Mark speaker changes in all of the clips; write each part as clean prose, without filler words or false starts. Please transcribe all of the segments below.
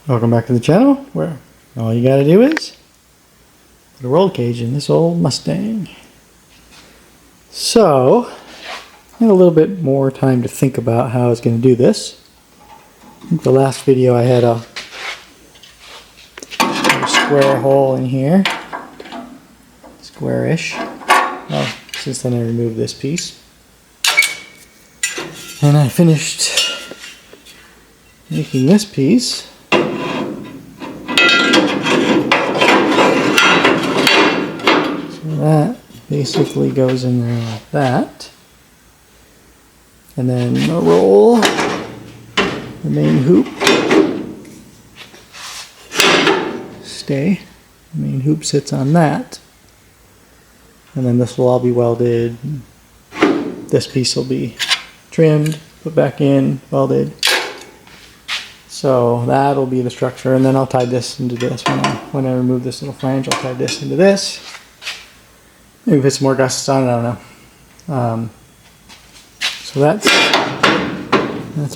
Speaker 1: Welcome back to the channel where all you gotta do is put a roll cage in this old Mustang. So, I had a little bit more time to think about how I was going to do this. I think the last video I had a square hole in here, squarish. Well, since then I removed this piece. And I finished making this piece. That basically goes in there like that, and then a roll, the main hoop, the main hoop sits on that, and then this will all be welded. This piece will be trimmed, put back in, welded. So that'll be the structure, and then I'll tie this into this. When I remove this little flange, I'll tie this into this. Maybe put some more gussets on it, I don't know. So that's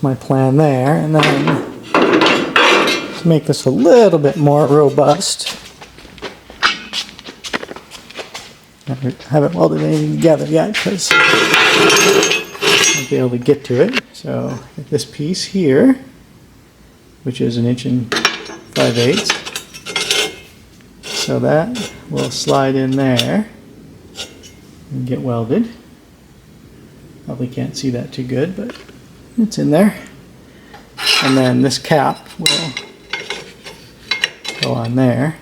Speaker 1: my plan there. And then to make this a little bit more robust, I haven't welded anything together yet because I won't be able to get to it. So get this piece here, which is 1 5/8 inches. So that will slide in there and get welded. Probably can't see that too good, but it's in there. And then this cap will go on there.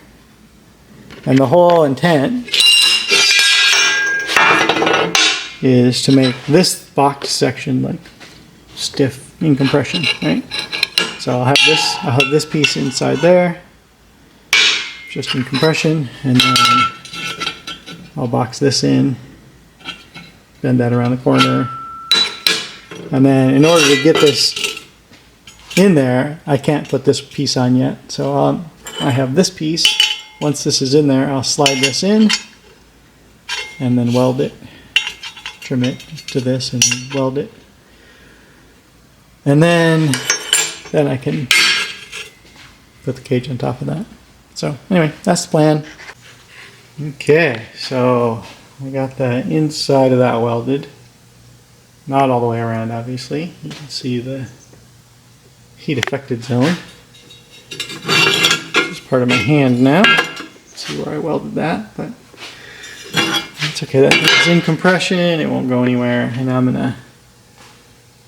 Speaker 1: And the whole intent is to make this box section like stiff in compression, right? So I'll have this piece inside there, just in compression, and then I'll box this in, bend that around the corner, and then in order to get this in there, I can't put this piece on yet. So I have this piece. Once this is in there, I'll slide this in and then weld it, trim it to this and weld it, and then I can put the cage on top of that. So anyway, that's the plan. Okay, so I got the inside of that welded. Not all the way around, obviously. You can see the heat affected zone. This is part of my hand now. Let's see where I welded that, but it's okay. That is in compression. It won't go anywhere. And I'm gonna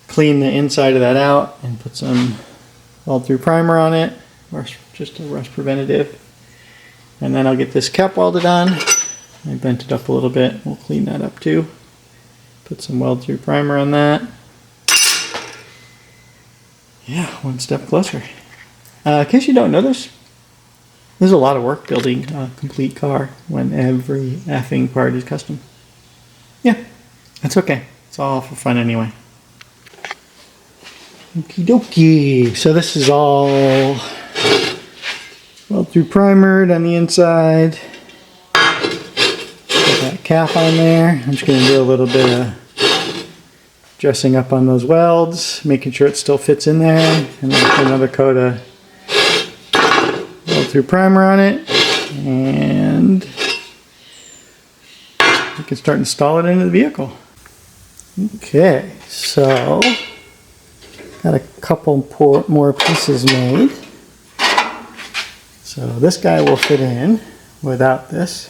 Speaker 1: clean the inside of that out and put some weld through primer on it, or just a rust preventative. And then I'll get this cap welded on. I bent it up a little bit. We'll clean that up too. Put some weld through primer on that. Yeah, one step closer. In case you don't know this, there's a lot of work building a complete car when every effing part is custom. Yeah, that's okay. It's all for fun anyway. Okie dokie. So this is all weld through primered on the inside. Put that cap on there. I'm just going to do a little bit of dressing up on those welds, making sure it still fits in there, and then put another coat of weld through primer on it, and we can start installing it into the vehicle. Okay, so got a couple more pieces made. So this guy will fit in without this.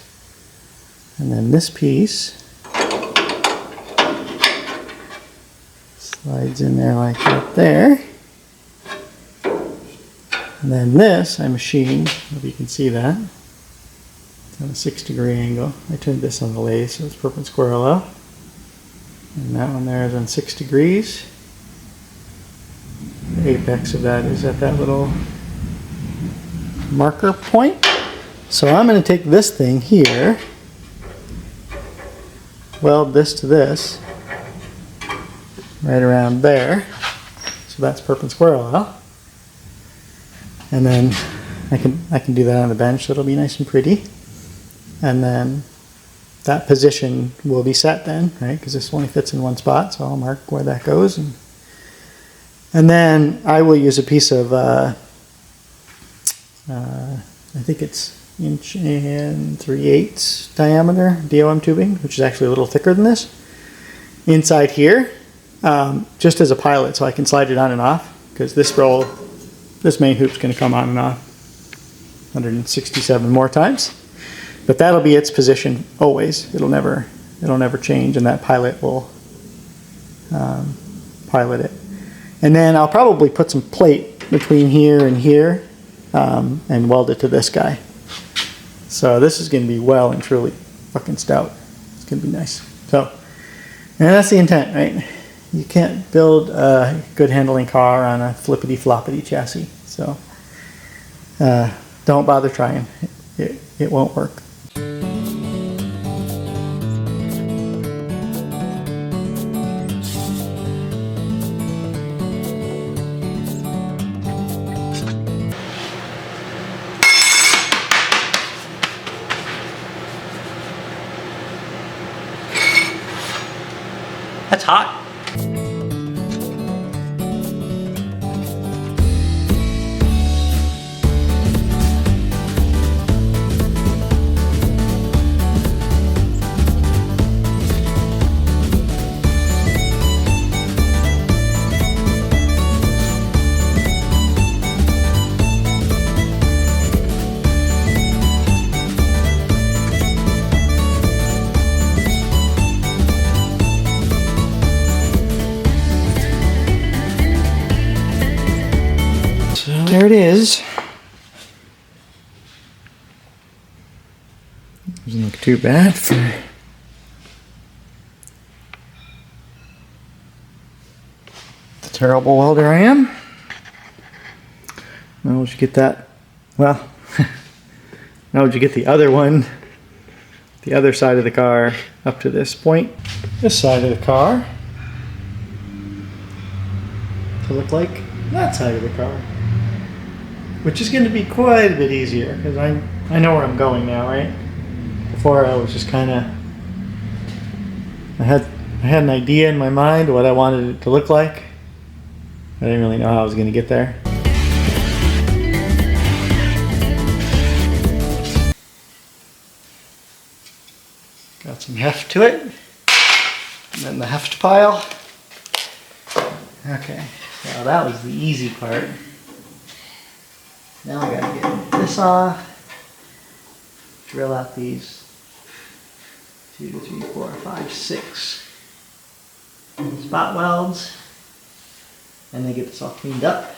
Speaker 1: And then this piece slides in there like that there. And then this I machined, if you can see that. It's on a 6-degree angle. I turned this on the lathe so it's perpendicular. And that one there is on 6 degrees. The apex of that is at that little marker point. So I'm going to take this thing here, weld this to this, right around there. So that's perpendicular. And then I can do that on the bench, so it'll be nice and pretty. And then that position will be set then, right? Because this only fits in one spot, so I'll mark where that goes. And then I will use a piece of I think it's 1 3/8 diameter DOM tubing, which is actually a little thicker than this. Inside here, just as a pilot, so I can slide it on and off, because this main hoop's going to come on and off 167 more times. But that'll be its position always. It'll never change, and that pilot will pilot it. And then I'll probably put some plate between here and here and weld it to this guy. So this is going to be well and truly fucking stout. It's going to be nice. So, and that's the intent, right? You can't build a good handling car on a flippity floppity chassis. So don't bother trying. It won't work. That's hot. There it is. Doesn't look too bad for the terrible welder I am. Now would you get that? Well, now would you get the other one, the other side of the car up to this point? This side of the car to look like that side of the car. Which is going to be quite a bit easier, because I know where I'm going now, right? Before I was just kind of, I had an idea in my mind what I wanted it to look like. I didn't really know how I was going to get there. Got some heft to it, and then the heft pile. Okay, well that was the easy part. Now I gotta get this off, drill out these 2, 3, 4, 5, 6 spot welds, and then get this all cleaned up.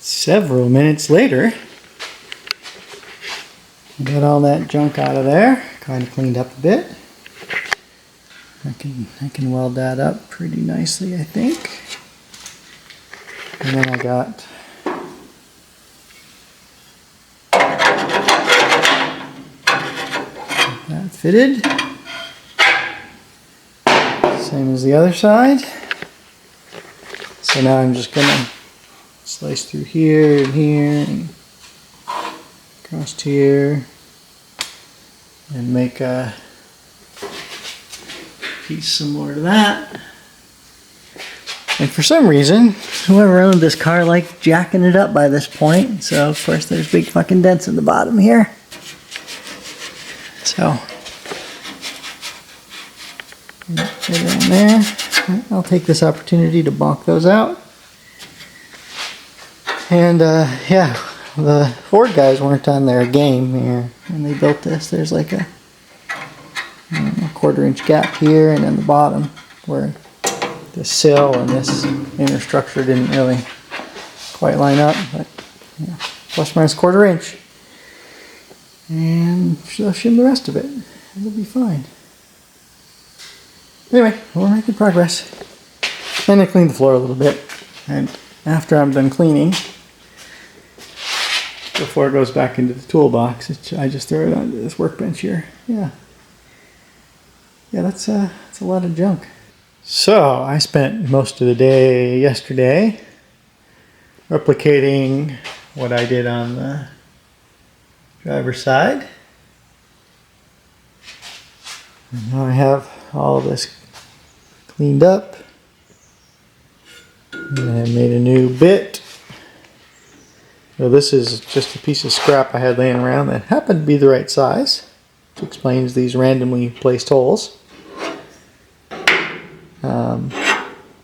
Speaker 1: Several minutes later, got all that junk out of there, kind of cleaned up a bit. I can weld that up pretty nicely, I think. And then I got that fitted, same as the other side. So now I'm just gonna slice through here and here and across here and make a piece similar to that. And for some reason, whoever owned this car liked jacking it up by this point, so of course there's big fucking dents in the bottom here. So get it in there. I'll take this opportunity to bonk those out. And yeah, the Ford guys weren't on their game here when they built this. There's like a 1/4 inch gap here, and then the bottom where the sill and this inner structure didn't really quite line up, but yeah, plus minus 1/4 inch. And they'll shim the rest of it. It'll be fine. Anyway, we're making progress. And I cleaned the floor a little bit. And after I'm done cleaning, before it goes back into the toolbox, I just throw it onto this workbench here. Yeah, that's a lot of junk. So I spent most of the day yesterday replicating what I did on the driver's side. And now I have all this cleaned up. And I made a new bit. So this is just a piece of scrap I had laying around that happened to be the right size, which explains these randomly placed holes.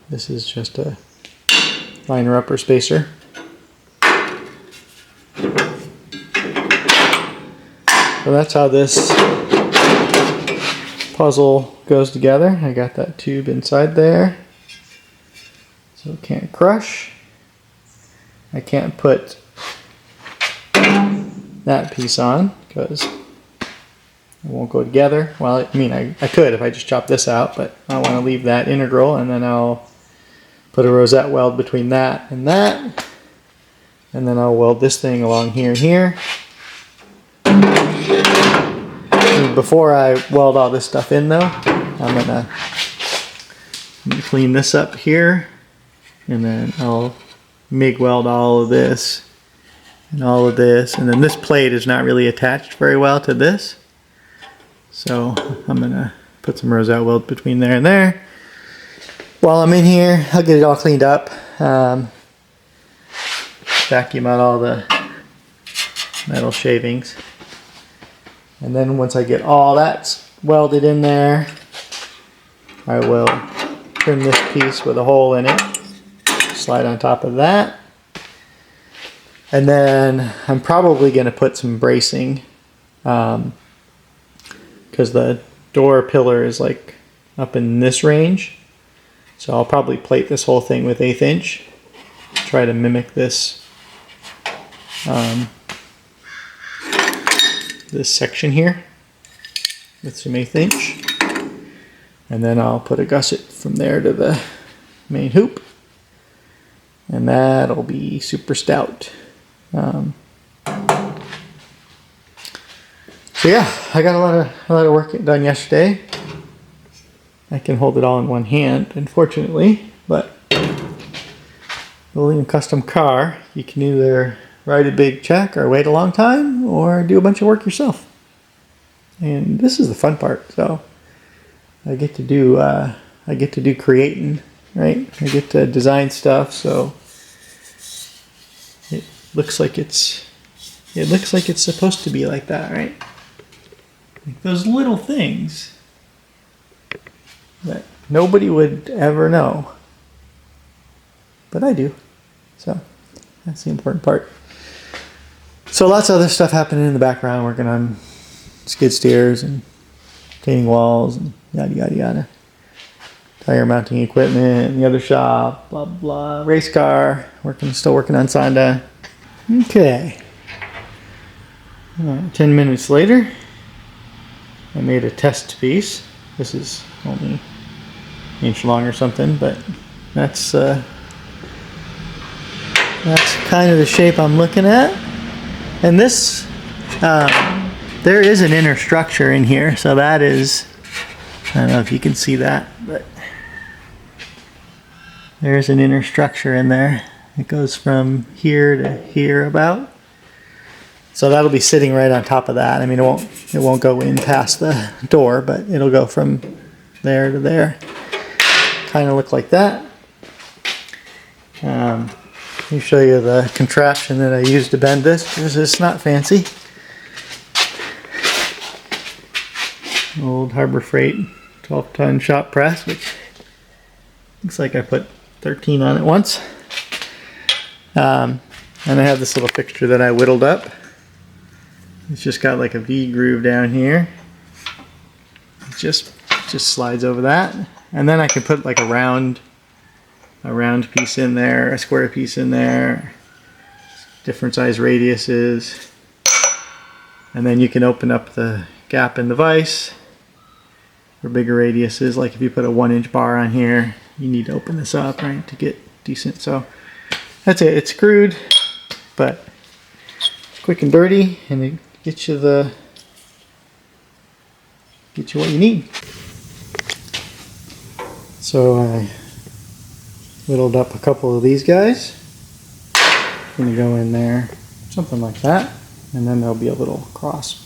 Speaker 1: This is just a liner upper spacer. So that's how this puzzle goes together. I got that tube inside there, so it can't crush. I can't put that piece on because it won't go together. Well, I mean, I could if I just chop this out, but I want to leave that integral, and then I'll put a rosette weld between that, and then I'll weld this thing along here and here. And before I weld all this stuff in though, I'm gonna clean this up here, and then I'll MIG weld all of this and all of this, and then this plate is not really attached very well to this, so I'm gonna put some rosette weld between there and there. While I'm in here, I'll get it all cleaned up, vacuum out all the metal shavings, and then once I get all that welded in there, I will trim this piece with a hole in it, slide on top of that, and then I'm probably going to put some bracing because the door pillar is like up in this range, so I'll probably plate this whole thing with 1/8 inch, try to mimic this this section here with some 1/8 inch, and then I'll put a gusset from there to the main hoop, and that'll be super stout. So yeah, I got a lot of work done yesterday. I can hold it all in one hand, unfortunately, but building a custom car, you can either write a big check or wait a long time or do a bunch of work yourself. And this is the fun part. So I get to do creating, right? I get to design stuff, so it looks like it's supposed to be like that, right? Like those little things that nobody would ever know, but I do. So that's the important part. So lots of other stuff happening in the background, working on skid steers and retaining walls and yada yada yada. Tire mounting equipment in the other shop, blah blah. Race car, still working on Sonda. Okay. 10 minutes later, I made a test piece. This is only an inch long or something, but that's kind of the shape I'm looking at. And this, there is an inner structure in here, so that is, I don't know if you can see that, but there's an inner structure in there. It goes from here to here about. So that'll be sitting right on top of that. I mean, it won't go in past the door, but it'll go from there to there. Kind of look like that. Let me show you the contraption that I used to bend this, because it's not fancy. Old Harbor Freight 12-ton shop press, which looks like I put 13 on it once. And I have this little fixture that I whittled up. It's just got like a V groove down here. It just slides over that, and then I can put like a round piece in there, a square piece in there, different size radiuses, and then you can open up the gap in the vise for bigger radiuses. Like if you put a 1-inch bar on here, you need to open this up, right, to get decent. So that's it. It's screwed, but it's quick and dirty, and it gets you what you need. So I whittled up a couple of these guys. gonna go in there, something like that, and then there'll be a little cross.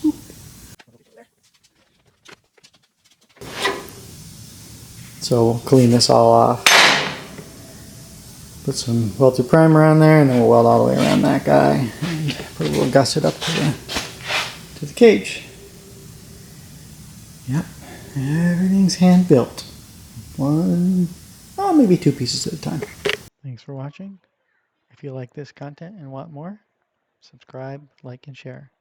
Speaker 1: So we'll clean this all off. Put some welted primer on there, and then we'll weld all the way around that guy, and put a little gusset up to the cage. Yep, everything's hand built. Maybe 2 pieces at a time. Thanks for watching. If you like this content and want more, subscribe, like, and share.